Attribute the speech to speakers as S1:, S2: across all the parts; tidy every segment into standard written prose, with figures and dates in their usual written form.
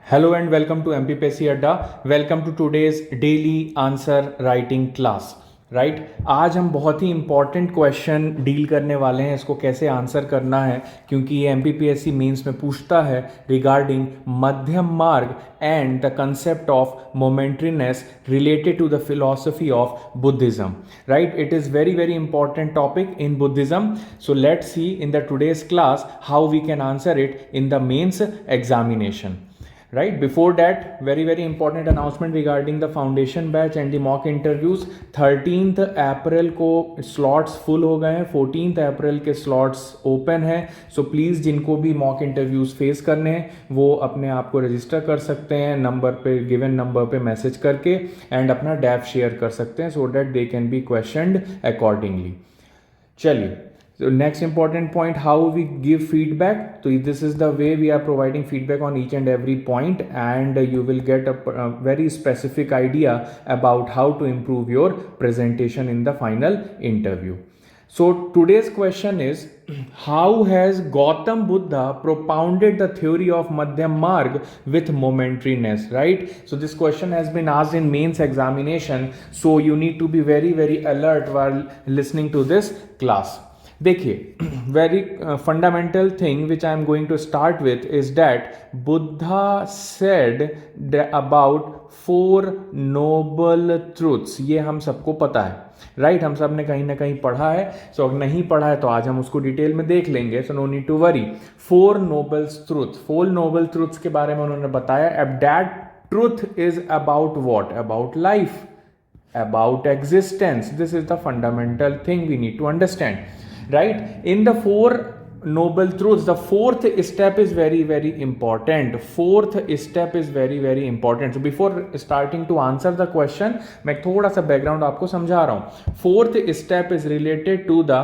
S1: Hello and welcome to MPPSC Adda. Welcome to today's daily answer writing class. Right आज हम बहुत ही important question deal करने वाले हैं, इसको कैसे आंसर करना है, क्योंकि ये MPPSC मेंस में पूछता है रिगार्डिंग मध्यम मार्ग and the concept of momentariness related to the philosophy of Buddhism. Right, it is very very important topic in Buddhism. So let's see in the today's class how we can answer it in the mains examination. Right, before that, very important announcement regarding the foundation batch and the mock interviews. 13th अप्रैल को slots full हो गए हैं, 14th अप्रैल के slots open हैं. So please जिनको भी mock interviews face करने हैं वो अपने आप को रजिस्टर कर सकते हैं नंबर पे, गिवन नंबर पे मैसेज करके, एंड अपना डैप शेयर कर सकते हैं so that they can be questioned accordingly. चलिए, so next important point, how we give feedback. So this is the way we are providing feedback on each and every point, and you will get a very specific idea about how to improve your presentation in the final interview. So today's question is, how has Gautam Buddha propounded the theory of Madhyam Marg with momentariness? Right, so this question has been asked in mains examination, so you need to be very alert while listening to this class. देखिए, very fundamental thing which I am going to start with is that Buddha said about 4 noble truths. ये हम सबको पता है, right, हम सब ने कहीं ना कहीं पढ़ा है. सो अगर नहीं पढ़ा है तो आज हम उसको डिटेल में देख लेंगे. So no need to worry. 4 noble truth, 4 noble truths के बारे में उन्होंने बताया. अब that truth is about what? About life, about existence. This is the fundamental thing we need to understand. Right, in the 4 noble truths, the 4th step is very important. 4th step is very important. So before starting to answer the question, मैं थोड़ा सा background आपको समझा रहा हूँ. 4th step is related to the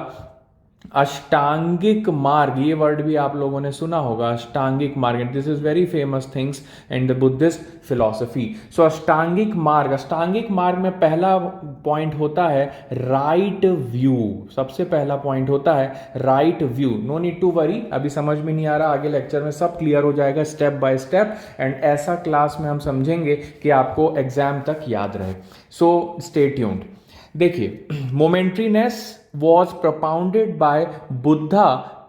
S1: अष्टांगिक मार्ग. ये word भी आप लोगों ने सुना होगा, अष्टांगिक मार्ग. This is very famous things in the Buddhist philosophy. So अष्टांगिक मार्ग, अष्टांगिक मार्ग में पहला पॉइंट होता है राइट व्यू. सबसे पहला पॉइंट होता है right view. No need to worry, अभी समझ में नहीं आ रहा, आगे लेक्चर में सब क्लियर हो जाएगा स्टेप बाय स्टेप, एंड ऐसा क्लास में हम समझेंगे कि आपको एग्जाम तक याद रहे. So stay tuned. देखिए, momentariness was propounded by Buddha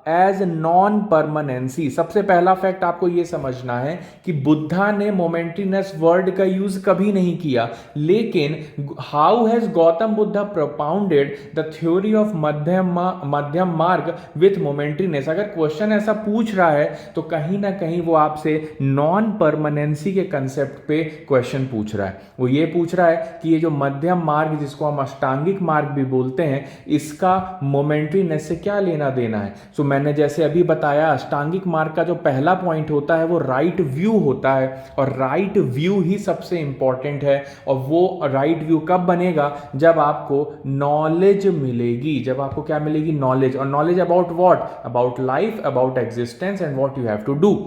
S1: as non permanency. सबसे पहला फैक्ट आपको यह समझना है कि बुद्धा ने मोमेंट्रीनेस वर्ड का यूज कभी नहीं किया, लेकिन how has Gautam Buddha propounded the theory of Madhyam मार्ग विथ मोमेंट्रीनेस. अगर क्वेश्चन ऐसा पूछ रहा है तो कहीं ना कहीं वो आपसे नॉन परमानेंसी के कंसेप्ट पे क्वेश्चन पूछ रहा है. वो ये पूछ रहा है कि ये जो मध्यम मार्ग, जिसको हम अष्टांगिक मार्ग भी बोलते हैं, इसका मोमेंट्रीनेस से क्या लेना देना है. सो मैंने जैसे अभी बताया, अष्टांगिक मार्ग का जो पहला पॉइंट होता है वो राइट व्यू होता है, और राइट व्यू ही सबसे इंपॉर्टेंट है. और वो राइट व्यू कब बनेगा? जब आपको नॉलेज मिलेगी. जब आपको क्या मिलेगी? नॉलेज. और knowledge about what? About life, about existence and what you have to do.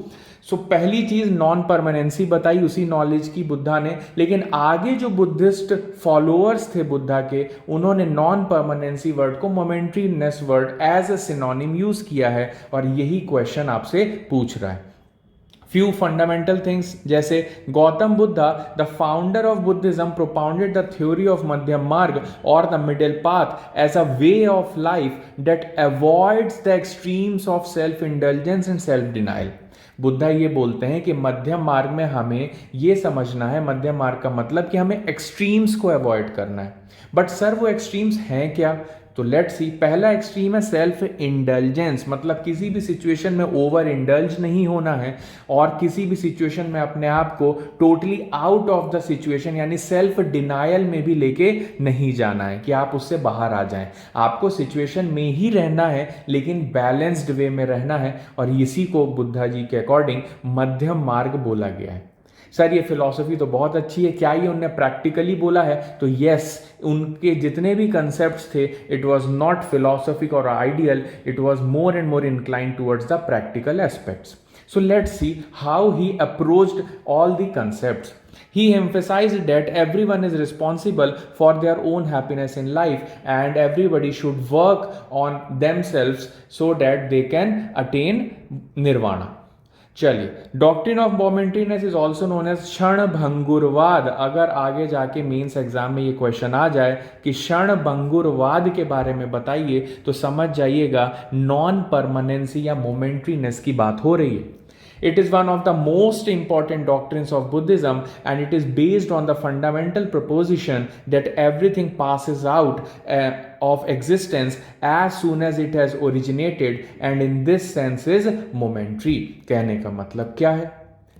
S1: So पहली चीज नॉन परमानेंसी बताई उसी नॉलेज की बुद्धा ने, लेकिन आगे जो बुद्धिस्ट फॉलोअर्स थे बुद्धा के, उन्होंने नॉन परमानेंसी वर्ड को momentariness word as a synonym use किया है, और यही क्वेश्चन आपसे पूछ रहा है. फ्यू फंडामेंटल थिंग्स, जैसे Gautam Buddha the founder of Buddhism propounded the theory of Madhyam Marg और the middle path as a way of life that avoids the extremes of self indulgence and self denial. Buddha ये बोलते हैं कि मध्यम मार्ग में हमें ये समझना है, मध्यम मार्ग का मतलब कि हमें एक्सट्रीम्स को अवॉइड करना है. बट सर वो एक्सट्रीम्स हैं क्या? तो लेट्स सी. पहला एक्सट्रीम है सेल्फ इंडल्जेंस, मतलब किसी भी सिचुएशन में ओवर इंडल्ज नहीं होना है, और किसी भी सिचुएशन में अपने आप को totally out of the situation यानी सेल्फ डिनायल में भी लेके नहीं जाना है कि आप उससे बाहर आ जाएं. आपको सिचुएशन में ही रहना है, लेकिन बैलेंस्ड वे में रहना है, और इसी को बुद्धा जी के अकॉर्डिंग मध्यम मार्ग बोला गया है. सर ये फिलॉसफी तो बहुत अच्छी है, क्या ये उन्होंने प्रैक्टिकली बोला है? तो यस, उनके जितने भी कंसेप्ट्स थे, इट वाज नॉट फिलॉसफिक और ideal, it was more and more inclined towards the practical aspects. So let's see how he approached all the concepts. He emphasized that everyone is responsible for their own happiness in life, and everybody should work on themselves so that they can attain nirvana. चलिए, doctrine of momentariness is also known as क्षण भंगुरवाद। अगर आगे जाके mains exam में ये question आ जाए कि क्षण भंगुरवाद के बारे में बताइए, तो समझ जाइएगा नॉन परमानेंसी या मोमेंट्रीनेस की बात हो रही है। It is one of the most important doctrines of Buddhism, and it is based on the fundamental proposition that everything passes out of existence as soon as it has originated, and in this sense is momentary। कहने का मतलब क्या है?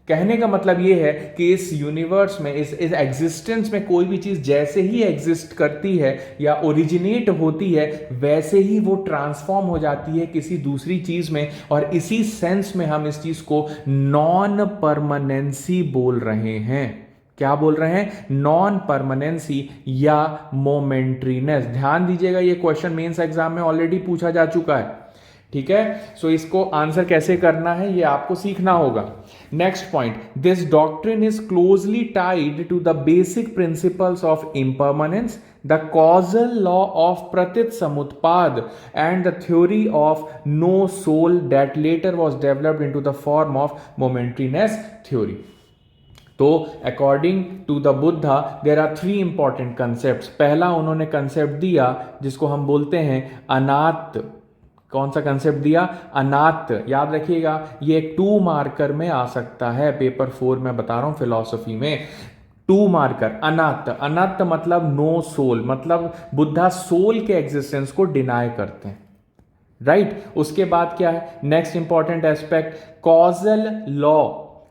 S1: कहने का मतलब ये है कि इस यूनिवर्स में, इस एग्जिस्टेंस में कोई भी चीज जैसे ही एग्जिस्ट करती है या ओरिजिनेट होती है, वैसे ही वो ट्रांसफॉर्म हो जाती है किसी दूसरी चीज में, और इसी सेंस में हम इस चीज को नॉन परमानेंसी बोल रहे हैं। क्या बोल रहे हैं? नॉन परमानेंसी या मोमेंट्रीनेस। ध्यान दीजिएगा, ये क्वेश्चन मेंस एग्जाम में ऑलरेडी पूछा जा चुका है, ठीक है। सो इसको आंसर कैसे करना है ये आपको सीखना होगा। Next point, this doctrine is closely tied to the basic principles of impermanence, the causal law of प्रतीत समुत्पाद and the theory of no soul that later was developed into the form of momentariness theory. तो according to the Buddha there are 3 important concept. पहला उन्होंने concept दिया जिसको हम बोलते हैं अनात्त। कौन सा कंसेप्ट दिया? अनात्त। याद रखिएगा, ये एक 2 मार्कर में आ सकता है, पेपर 4 में बता रहा हूं फिलॉसफी में। 2 मार्कर, अनात्त। अनात्त मतलब नो सोल, मतलब बुद्धा सोल के एग्जिस्टेंस को डिनाई करते हैं, राइट। उसके बाद क्या है next important aspect? Causal law.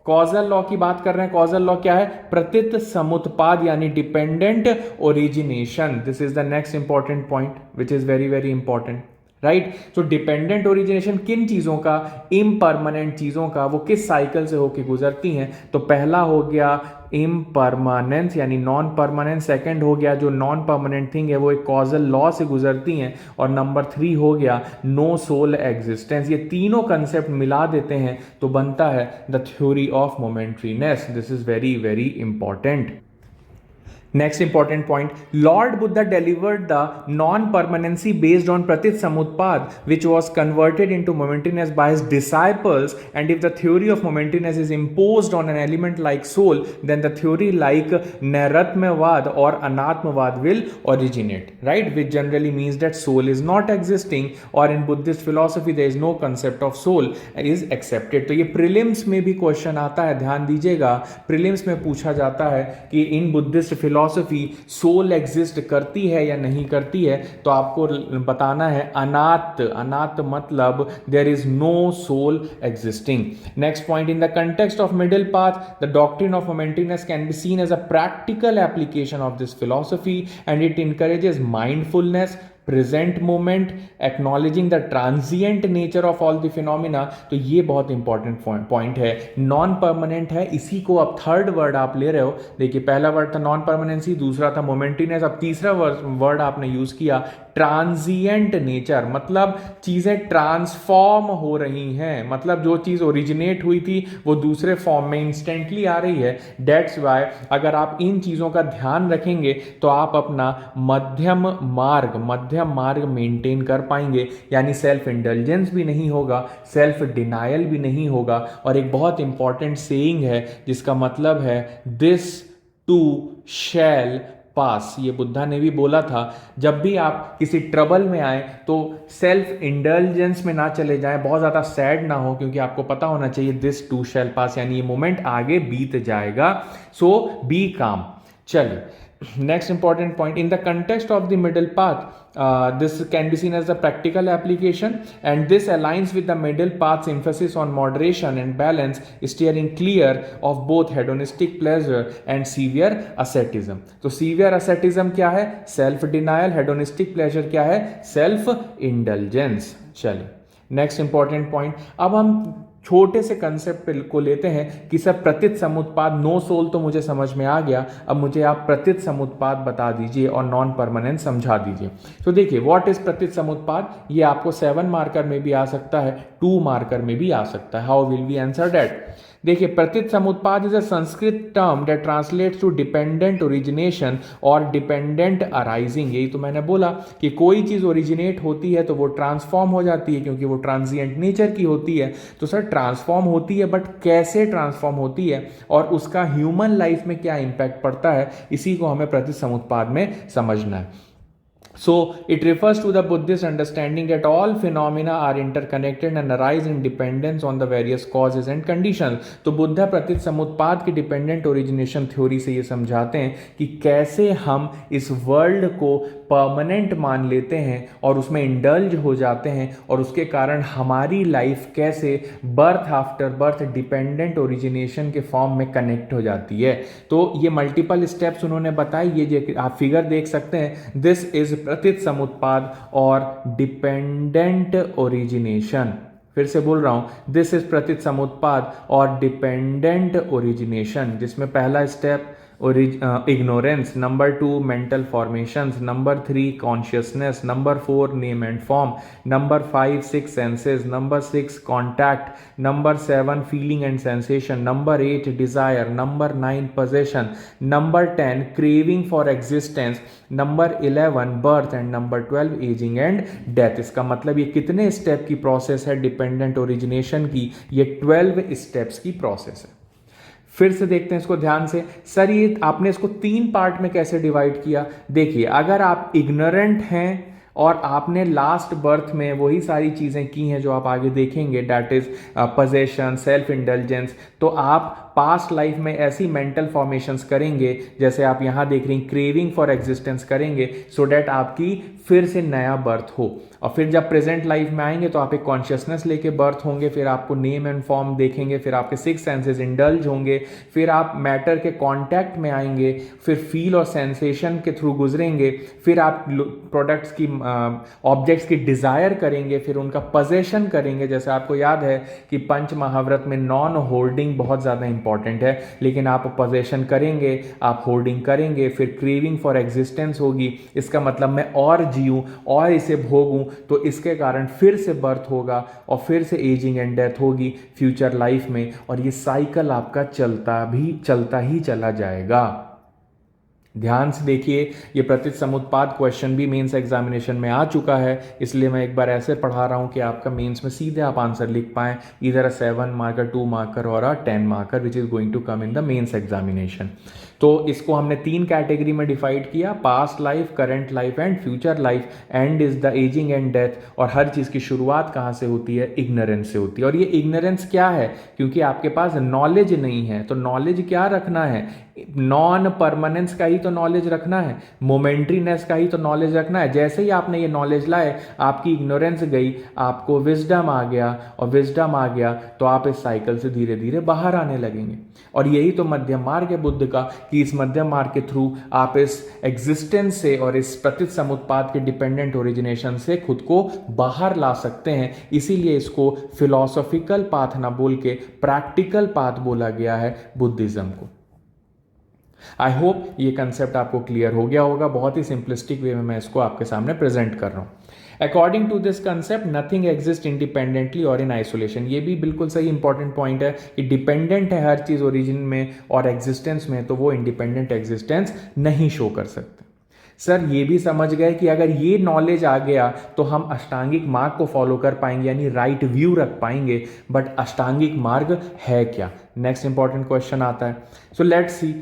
S1: Causal law की बात कर रहे हैं। कॉजल लॉ क्या है? प्रतीत समुत्पाद यानी dependent origination. This is the next important point which is very very important, right. तो डिपेंडेंट ओरिजिनेशन किन चीजों का? इम्परमानेंट चीजों का। वो किस साइकिल से होके गुजरती हैं? तो पहला हो गया इम्परमानेंस यानी नॉन परमानेंट। सेकंड हो गया जो नॉन परमानेंट थिंग है वो एक कॉजल लॉ से गुजरती हैं, और नंबर 3 हो गया नो सोल एग्जिस्टेंस। ये तीनों कंसेप्ट मिला देते हैं तो बनता है the theory of momentariness. This is very very important. Next important point, Lord Buddha delivered the non-permanency based on Pratit Samutpad, which was converted into momentaneous by his disciples. And if the theory of momentaneous is imposed on an element like soul, then the theory like Nairatmyavad or Anatmavad will originate, right? Which generally means that soul is not existing, or in Buddhist philosophy there is no concept of soul is accepted. तो ये prelims में भी question आता है, ध्यान दीजिएगा। Prelims में पूछा जाता है कि in Buddhist philosophy soul exist करती है या नहीं करती है, तो आपको बताना है अनात्त। अनात्त मतलब there is no soul existing. Next point, in the context of middle path the doctrine of momentariness can be seen as a practical application of this philosophy, and it encourages mindfulness, present moment, acknowledging the transient nature of all the phenomena. तो ये बहुत important point है। Non permanent है, इसी को अब third word आप ले रहे हो। देखिए, पहला वर्ड था नॉन परमानेंसी, दूसरा था मोमेंटीनेस, अब तीसरा वर्ड आपने यूज किया ट्रांजिएंट नेचर, मतलब चीजें ट्रांसफॉर्म हो रही हैं, मतलब जो चीज ओरिजिनेट हुई थी वो दूसरे फॉर्म में इंस्टेंटली आ रही है। डेट्स वाई अगर आप इन चीजों का ध्यान रखेंगे तो आप अपना मध्यम मार्ग मेंटेन कर पाएंगे, यानी सेल्फ इंडल्जेंस भी नहीं होगा, सेल्फ डिनायल भी नहीं होगा। और एक बहुत इंपॉर्टेंट सेइंग है जिसका मतलब है दिस टू शैल पास। ये बुद्धा ने भी बोला था, जब भी आप किसी ट्रबल में आए तो सेल्फ इंडल्जेंस में ना चले जाएं, बहुत ज़्यादा सैड ना हो, क्योंकि आपको पता होना चाहिए दिस टू शैल पास, यानी ये मोमेंट आगे बीत जाएगा। सो बी काम। चलिए, next important point, in the context of the middle path, this can be seen as a practical application, and this aligns with the middle path's emphasis on moderation and balance, steering clear of both hedonistic pleasure and severe asceticism. तो severe asceticism क्या है? self denial. hedonistic pleasure क्या है? self indulgence. चलिए, next important point, अब हम छोटे से कंसेप्ट को लेते हैं कि सर प्रतीत समुत्पाद, नो सोल तो मुझे समझ में आ गया, अब मुझे आप प्रतीत समुत्पाद बता दीजिए और नॉन परमानेंट समझा दीजिए। तो देखिए, व्हाट इज प्रतीत समुत्पाद? ये आपको 7 मार्कर में भी आ सकता है, 2 मार्कर में भी आ सकता है। How will we answer that? देखिए, प्रतीत समुत्पाद is a Sanskrit term that translates to dependent origination और डिपेंडेंट अराइजिंग। यही तो मैंने बोला कि कोई चीज ओरिजिनेट होती है तो वो ट्रांसफॉर्म हो जाती है, क्योंकि वो ट्रांजिएंट नेचर की होती है। तो सर ट्रांसफॉर्म होती है, बट कैसे ट्रांसफॉर्म होती है और उसका ह्यूमन लाइफ में क्या इंपैक्ट पड़ता है, इसी को हमें प्रतीत समुत्पाद में समझना है। So it refers to the Buddhist understanding that all phenomena are interconnected and arise in dependence on the various causes and conditions। तो बुद्ध प्रतीत समुत्पाद की डिपेंडेंट ओरिजिनेशन थ्योरी से ये समझाते हैं कि कैसे हम इस वर्ल्ड को परमानेंट मान लेते हैं और उसमें इंडल्ज हो जाते हैं, और उसके कारण हमारी लाइफ कैसे birth after birth dependent origination के फॉर्म में कनेक्ट हो जाती है। तो ये मल्टीपल स्टेप्स उन्होंने बताई। ये आप फिगर देख सकते हैं, दिस इज प्रतीत समुत्पाद और डिपेंडेंट ओरिजिनेशन। फिर से बोल रहा हूं, दिस इज प्रतीत समुत्पाद और डिपेंडेंट ओरिजिनेशन, जिसमें पहला step ignorance, number 2 mental formations, number 3 consciousness, number 4 name and form, number 5 6 senses, number 6 contact, number 7 feeling and sensation, number 8 desire, number 9 possession, number 10 craving for existence, number 11 birth and number 12 aging and death। इसका मतलब ये कितने step की process है dependent origination की? ये 12 steps की process है। फिर से देखते हैं इसको ध्यान से। सर ये आपने इसको 3 पार्ट में कैसे डिवाइड किया? देखिए, अगर आप इग्नोरेंट हैं और आपने लास्ट बर्थ में वही सारी चीज़ें की हैं जो आप आगे देखेंगे, that is possession, self indulgence, तो आप पास्ट लाइफ में ऐसी मेंटल फॉर्मेशंस करेंगे, जैसे आप यहाँ देख रही हैं, क्रेविंग फॉर एग्जिस्टेंस करेंगे सो डैट आपकी फिर से नया बर्थ हो। और फिर जब प्रेजेंट लाइफ में आएंगे तो आप एक कॉन्शियसनेस लेके बर्थ होंगे, फिर आपको नेम एंड फॉर्म देखेंगे, फिर आपके 6 सेंसेस इंडल्ज होंगे, फिर आप मैटर के कांटेक्ट में आएंगे, फिर फील और सेंसेशन के थ्रू गुजरेंगे, फिर आप प्रोडक्ट्स की ऑब्जेक्ट्स की डिजायर करेंगे, फिर उनका पजेशन करेंगे। जैसे आपको याद है कि पंच महाव्रत में नॉन होल्डिंग बहुत ज़्यादा इंपॉर्टेंट है, लेकिन आप पजेशन करेंगे, आप होल्डिंग करेंगे, फिर क्रेविंग फॉर एग्जिस्टेंस होगी, इसका मतलब मैं और जीऊँ और इसे भोगूं, तो इसके कारण फिर से बर्थ होगा और फिर से एजिंग एंड डेथ होगी फ्यूचर लाइफ में, और ये साइकिल आपका चलता ही चला जाएगा। ध्यान से देखिए, ये प्रतीत समुत्पाद क्वेश्चन भी मेंस एग्जामिनेशन में आ चुका है, इसलिए मैं एक बार ऐसे पढ़ा रहा हूं कि आपका मेंस में सीधे आप आंसर लिख पाएं, इधर अ 7 मार्कर, 2 मार्कर और a 10 marker which is going to come in the mains examination. तो इसको हमने 3 कैटेगरी में डिवाइड किया, past life, current life and future life. And is the ageing and death, और हर चीज़ की शुरुआत कहाँ से होती है? इग्नोरेंस से होती है। और ये इग्नोरेंस क्या है? क्योंकि आपके पास नॉलेज नहीं है, तो नॉलेज क्या रखना है? नॉन परमानेंस का ही तो नॉलेज रखना है, मोमेंट्रीनेस का ही तो नॉलेज रखना है। जैसे ही आपने ये नॉलेज लाए, आपकी इग्नोरेंस गई, आपको विजडम आ गया, और विजडम आ गया तो आप इस साइकिल से धीरे धीरे बाहर आने लगेंगे। और यही तो मध्यम मार्ग है बुद्ध का, कि इस मध्यम मार्ग के थ्रू आप इस एग्जिस्टेंस से और इस प्रतीत समुत्पाद के डिपेंडेंट ओरिजिनेशन से खुद को बाहर ला सकते हैं। इसीलिए इसको फिलॉसॉफिकल पाथ ना बोल के प्रैक्टिकल पाथ बोला गया है बुद्धिज्म को। आई होप ये कंसेप्ट आपको क्लियर हो गया होगा। बहुत ही सिंपलिस्टिक वे में मैं इसको आपके सामने प्रेजेंट कर रहा हूं। According to this concept nothing exist independently और इन आइसोलेशन। ये भी बिल्कुल सही इंपॉर्टेंट पॉइंट है कि डिपेंडेंट है हर चीज ओरिजिन में और एग्जिस्टेंस में, तो वो इंडिपेंडेंट एग्जिस्टेंस नहीं शो कर सकते। सर ये भी समझ गए कि अगर ये नॉलेज आ गया तो हम अष्टांगिक मार्ग को फॉलो कर पाएंगे, यानी राइट व्यू रख पाएंगे। बट अष्टांगिक मार्ग है क्या? नेक्स्ट इंपॉर्टेंट क्वेश्चन आता है। सो लेट्स सी,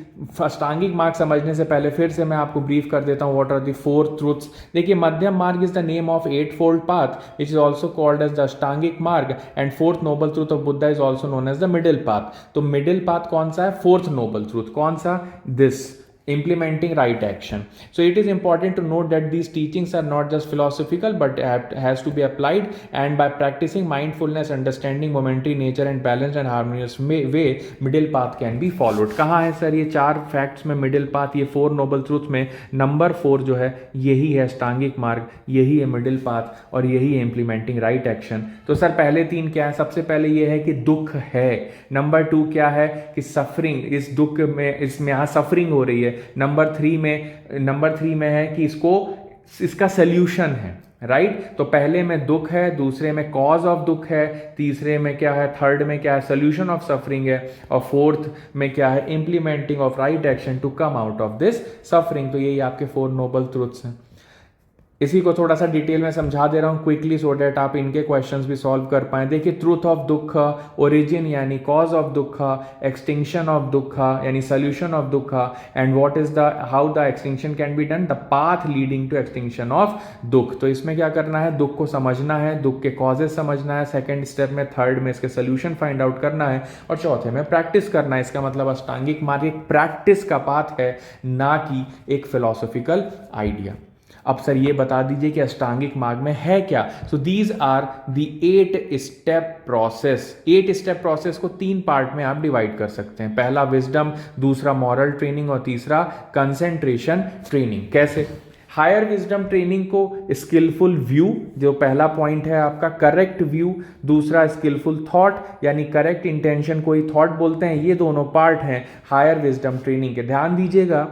S1: अष्टांगिक मार्ग समझने से पहले फिर से मैं आपको ब्रीफ कर देता हूँ व्हाट आर द 4 ट्रूथ्स। देखिए, मध्यम मार्ग is the name of 8-fold path which is also called as the अष्टांगिक मार्ग, and 4th noble truth of Buddha is also known as the middle path. तो मिडिल पाथ कौन सा है? 4th noble truth. कौन सा? This, implementing right action. So it is important to note that these teachings are not just philosophical but has to be applied, and by practicing mindfulness, understanding momentary nature and balanced and harmonious way, middle path can be followed. कहाँ है sir ये 4 facts में middle path? ये 4 noble truth में number 4 जो है यही है अष्टांगिक मार्ग, यही है मिडिल पाथ और यही है इम्प्लीमेंटिंग राइट एक्शन। तो सर पहले 3 क्या है? सबसे पहले ये है कि दुख है। नंबर 2 क्या है? कि सफरिंग, इस दुख में, इसमें यहाँ सफरिंग हो रही है। नंबर 3 में है कि इसको इसका सल्यूशन है, राइट। तो पहले में दुख है, दूसरे में कॉज ऑफ दुख है, तीसरे में क्या है, थर्ड में क्या है, सॉल्यूशन ऑफ सफरिंग है, और फोर्थ में क्या है, implementing of right action to come out of this suffering. तो यही आपके 4 नोबल ट्रुथ्स हैं। इसी को थोड़ा सा डिटेल में समझा दे रहा हूं क्विकली, सो डेट आप इनके क्वेश्चंस भी सॉल्व कर पाए। देखिए, ट्रूथ ऑफ दुख, ओरिजिन यानी कॉज ऑफ दुख, एक्सटिंक्शन ऑफ दुख यानी सोल्यूशन ऑफ दुख, and what is the how the extinction can be done, the path leading to extinction of दुख। तो इसमें क्या करना है, दुख को समझना है, दुख के कॉजेस समझना है, सेकेंड स्टेप में, थर्ड में इसके सोल्यूशन फाइंड आउट करना है, और चौथे में प्रैक्टिस करना है। इसका मतलब अष्टांगिक मार्ग एक प्रैक्टिस का पाथ है, ना कि एक फिलोसॉफिकल आइडिया। अब सर ये बता दीजिए कि अष्टांगिक मार्ग में है क्या। So these are the 8 step process. 8 step process को 3 पार्ट में आप डिवाइड कर सकते हैं। पहला विजडम, दूसरा मॉरल ट्रेनिंग, और तीसरा कंसेंट्रेशन ट्रेनिंग। कैसे? हायर विजडम ट्रेनिंग को स्किलफुल व्यू, जो पहला पॉइंट है आपका, करेक्ट व्यू, दूसरा स्किलफुल थॉट यानी करेक्ट इंटेंशन को ही थॉट बोलते हैं। ये दोनों पार्ट हैं हायर विजडम ट्रेनिंग के। ध्यान दीजिएगा,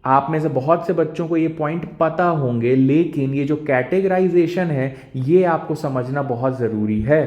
S1: आप में से बहुत से बच्चों को ये पॉइंट पता होंगे, लेकिन ये जो कैटेगराइजेशन है ये आपको समझना बहुत ज़रूरी है,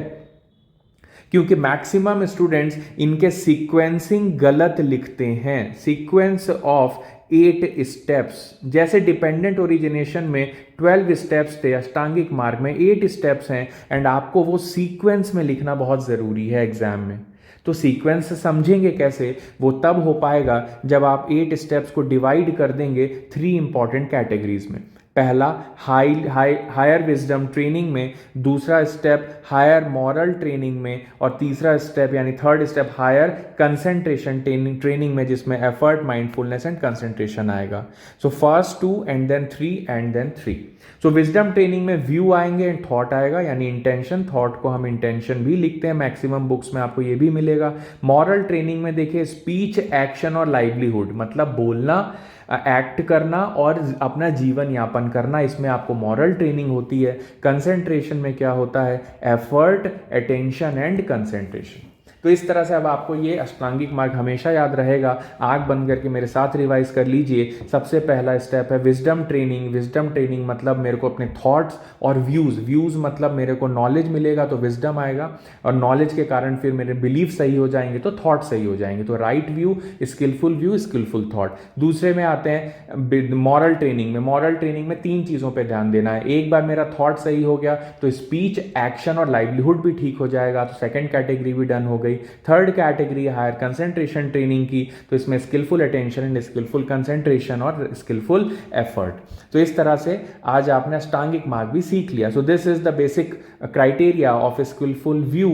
S1: क्योंकि मैक्सिमम स्टूडेंट्स इनके सीक्वेंसिंग गलत लिखते हैं। सीक्वेंस ऑफ 8 स्टेप्स, जैसे डिपेंडेंट ओरिजिनेशन में 12 स्टेप्स थे, अष्टांगिक मार्ग में 8 स्टेप्स हैं, एंड आपको वो सीक्वेंस में लिखना बहुत ज़रूरी है एग्जाम में। तो सीक्वेंस समझेंगे कैसे, वो तब हो पाएगा जब आप 8 स्टेप्स को डिवाइड कर देंगे 3 इंपॉर्टेंट कैटेगरीज में। पहला हायर विजडम ट्रेनिंग में, दूसरा स्टेप हायर मॉरल ट्रेनिंग में, और तीसरा स्टेप यानी third step higher concentration training में, जिसमें एफर्ट, माइंडफुलनेस एंड कंसंट्रेशन आएगा। So first 2 and then 3 and then 3। So wisdom training में व्यू आएंगे एंड थॉट आएगा, यानी इंटेंशन। थॉट को हम इंटेंशन भी लिखते हैं, मैक्सिमम बुक्स में आपको ये भी मिलेगा। मॉरल ट्रेनिंग में देखिए स्पीच, एक्शन और लाइवलीहुड, मतलब बोलना, एक्ट करना और अपना जीवन यापन करना, इसमें आपको मॉरल ट्रेनिंग होती है। कंसंट्रेशन में क्या होता है, एफर्ट, अटेंशन एंड कंसंट्रेशन। तो इस तरह से अब आपको ये अष्टांगिक मार्ग हमेशा याद रहेगा। आंख बंद करके मेरे साथ रिवाइज कर लीजिए। सबसे पहला स्टेप है विजडम ट्रेनिंग। विजडम ट्रेनिंग मतलब मेरे को अपने थॉट्स और व्यूज़ मतलब मेरे को नॉलेज मिलेगा तो विजडम आएगा, और नॉलेज के कारण फिर मेरे बिलीफ सही हो जाएंगे तो थॉट सही हो जाएंगे। तो राइट व्यू, स्किलफुल थॉट। दूसरे में आते हैं मॉरल ट्रेनिंग में। मॉरल ट्रेनिंग में 3 चीज़ों पर ध्यान देना है। एक बार मेरा थॉट सही हो गया तो स्पीच, एक्शन और लाइवलीहुड भी ठीक हो जाएगा, तो सेकेंड कैटेगरी भी डन हो गई। Third category higher concentration training की, तो इसमें skilful attention and skilful concentration और स्किलफुल एफर्ट। तो इस तरह से आज आपने अष्टांगिक मार्ग भी सीख लिया। So this is the basic criteria of skilful view,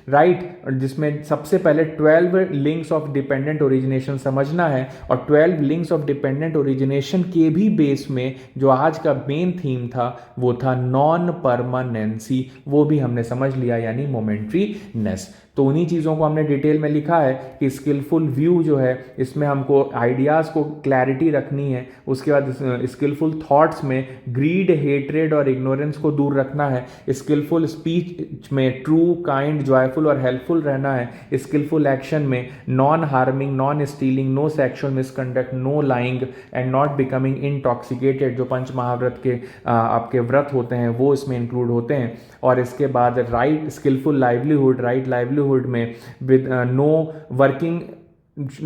S1: right, जिसमें सबसे पहले 12 लिंक्स ऑफ डिपेंडेंट ओरिजिनेशन समझना है, और 12 लिंक्स ऑफ डिपेंडेंट ओरिजिनेशन के भी बेस में जो आज का मेन थीम था वो था नॉन परमानेंसी, वो भी हमने समझ लिया, यानी मोमेंट्रीनेस। तो उन्हीं चीज़ों को हमने डिटेल में लिखा है कि स्किलफुल व्यू जो है इसमें हमको आइडियाज़ को क्लैरिटी रखनी है। उसके बाद स्किलफुल थॉट्स में ग्रीड, हेट्रेड और इग्नोरेंस को दूर रखना है। स्किलफुल स्पीच में ट्रू, काइंड, जॉयफुल और हेल्पफुल रहना है। स्किलफुल एक्शन में non harming, non stealing, no sexual misconduct, no lying and not becoming intoxicated, जो पंच महाव्रत के आपके व्रत होते हैं वो इसमें इंक्लूड होते हैं। और इसके बाद right skillful livelihood, right livelihood में with no working,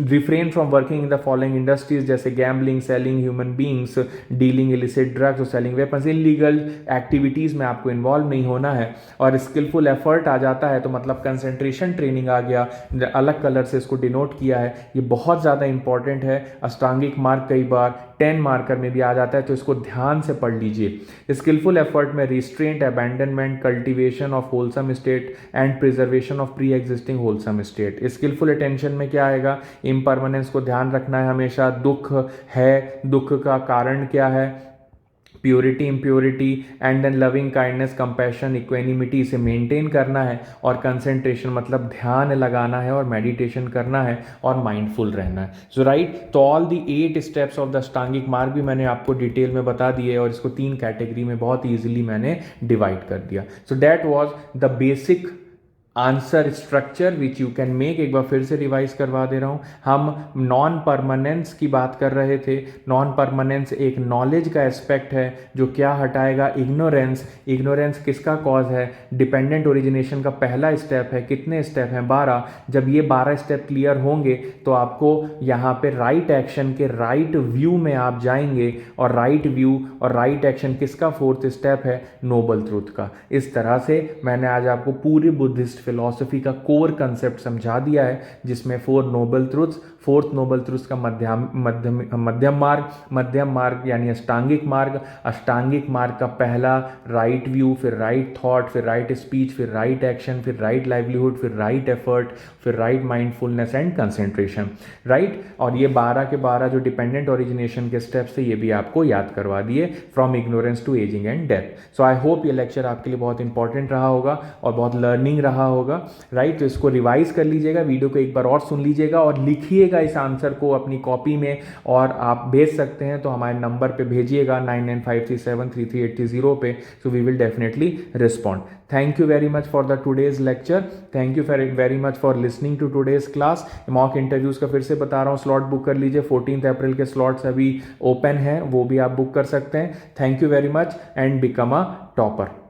S1: refrain from working in the following industries, जैसे gambling, selling human beings, dealing illicit drugs और सेलिंग वेपन्स। इलीगल एक्टिविटीज़ में आपको इन्वॉल्व नहीं होना है। और स्किलफुल एफर्ट आ जाता है तो मतलब कंसंट्रेशन ट्रेनिंग आ गया, अलग कलर से इसको डिनोट किया है। ये बहुत ज़्यादा इंपॉर्टेंट है। अष्टांगिक मार्ग कई बार 10 मार्कर में भी आ जाता है, तो इसको ध्यान से पढ़ लीजिए। स्किलफुल एफर्ट में restraint, abandonment, cultivation of wholesome state and preservation of pre existing wholesome state. Skilful attention में क्या आएगा, इम्परमानेंस को ध्यान रखना है हमेशा। दुख है, दुख का कारण क्या है, purity, impurity and then loving kindness, compassion, equanimity, इसे मेंटेन करना है। और कंसंट्रेशन मतलब ध्यान लगाना है और मेडिटेशन करना है और माइंडफुल रहना है। सो राइट, तो all the 8 steps of the अष्टांगिक मार्ग भी मैंने आपको डिटेल में बता दिए, और इसको 3 कैटेगरी में बहुत ईजिली मैंने डिवाइड कर दिया। So that was the basic answer structure which you can make, एक बार फिर से रिवाइज करवा दे रहा हूँ। हम नॉन परमानेंस की बात कर रहे थे। नॉन परमानेंस एक नॉलेज का एस्पेक्ट है जो क्या हटाएगा, इग्नोरेंस। इग्नोरेंस किसका कॉज है, डिपेंडेंट ओरिजिनेशन का पहला स्टेप है। कितने स्टेप हैं, 12। जब ये 12 स्टेप क्लियर होंगे तो आपको यहाँ पे राइट एक्शन के राइट व्यू में आप जाएंगे, और राइट व्यू और राइट एक्शन किसका फोर्थ स्टेप है, नोबल ट्रूथ का। इस तरह से मैंने आज आपको पूरी बुद्धिस्ट फिलॉसफी का कोर कंसेप्ट समझा दिया है, जिसमें 4 noble truths, fourth noble truths का मध्यम मार्ग यानी अष्टांगिक मार्ग। अष्टांगिक मार्ग का पहला राइट व्यू, फिर राइट थॉट, फिर राइट स्पीच, फिर राइट एक्शन, फिर राइट लाइवलीहुड, फिर राइट एफर्ट, फिर right mindfulness and concentration, right. और ये 12 के 12 जो डिपेंडेंट ओरिजिनेशन के स्टेप्स थे, ये भी आपको याद करवा दिए, from ignorance to ageing and death. So I hope ये लेक्चर आपके लिए बहुत इंपॉर्टेंट रहा होगा और बहुत लर्निंग रहा होगा, राइट। तो इसको रिवाइज कर लीजिएगा, वीडियो को एक बार और सुन लीजिएगा और लिखिएगा इस आंसर को अपनी कॉपी में, और आप भेज सकते हैं तो हमारे नंबर पे भेजिएगा 9953733830 पे। So we will definitely respond. Thank you very much for the today's lecture. Thank you very much for listening to today's class. Mock interviews का फिर से बता रहा हूँ, स्लॉट बुक कर लीजिए। 14 अप्रैल के स्लॉट्स अभी ओपन हैं, वो भी आप बुक कर सकते हैं। Thank you very much and become a topper.